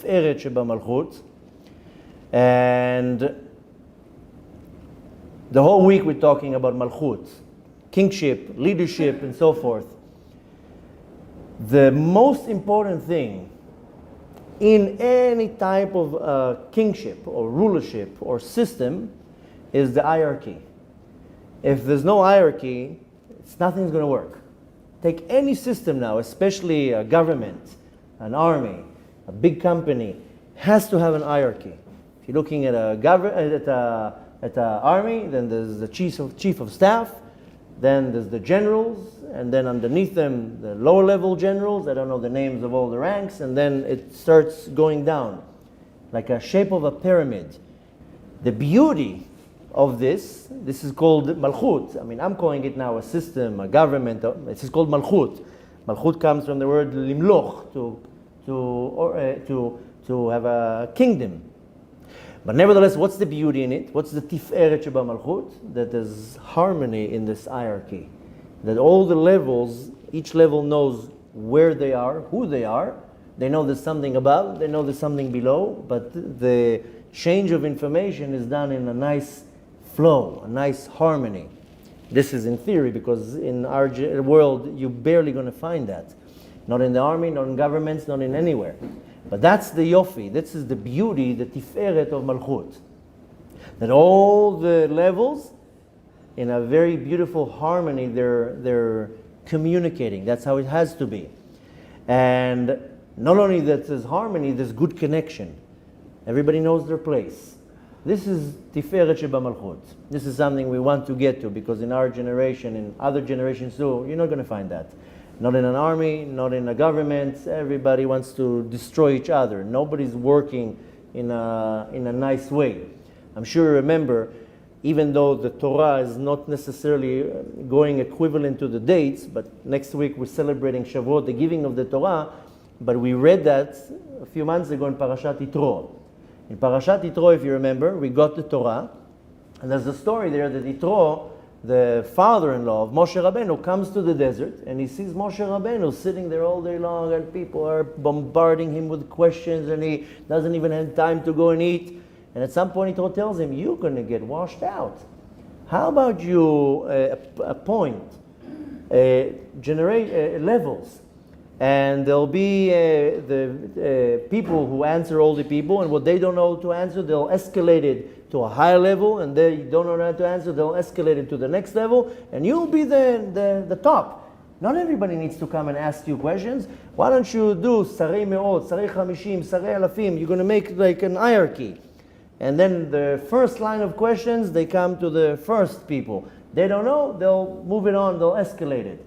Tiferet of Malchut. And the whole week we're talking about Malchut, kingship, leadership, and so forth. The most important thing in any type of kingship or rulership or system is the hierarchy. If there's no hierarchy, nothing's going to work. Take any system now, especially a government, an army, a big company, has to have an hierarchy. If you're looking at an army, then there's the chief of staff, then there's the generals, and then underneath them the lower level generals. I don't know the names of all the ranks, and then it starts going down like a shape of a pyramid. The beauty of this is called Malchut. I mean, I'm calling it now a system, a government. This is called Malchut. Malchut comes from the word limloch, to have a kingdom. But nevertheless, what's the beauty in it? What's the Tiferet of Malchut? That there's harmony in this hierarchy. That all the levels, each level knows where they are, who they are. They know there's something above, they know there's something below, but the change of information is done in a nice flow, a nice harmony. This is in theory, because in our world, you're barely going to find that. Not in the army, not in governments, not in anywhere. But that's the yofi, this is the beauty, the Tiferet of Malchut. That all the levels, in a very beautiful harmony, they're communicating. That's how it has to be. And not only that there's harmony, there's good connection. Everybody knows their place. This is Tiferet of Malchut. This is something we want to get to, because in our generation, in other generations too, you're not going to find that. Not in an army, not in a government. Everybody wants to destroy each other. Nobody's working in a nice way. I'm sure you remember, even though the Torah is not necessarily going equivalent to the dates, but next week we're celebrating Shavuot, the giving of the Torah, but we read that a few months ago in Parashat Yitro. In Parashat Yitro, if you remember, we got the Torah, and there's a story there that Yitro, the father-in-law of Moshe Rabbeinu, comes to the desert, and he sees Moshe Rabbeinu sitting there all day long, and people are bombarding him with questions, and he doesn't even have time to go and eat. And at some point, Yitro tells him, you're going to get washed out. How about you appoint levels? And there'll be the people who answer all the people, and what they don't know to answer, they'll escalate it to a higher level, and they don't know how to answer, they'll escalate it to the next level, and you'll be the top. Not everybody needs to come and ask you questions. Why don't you do Sarei Me'ot, Sarei Chamishim, Sarei Alafim? You're going to make like an hierarchy. And then the first line of questions, they come to the first people. They don't know, they'll move it on, they'll escalate it.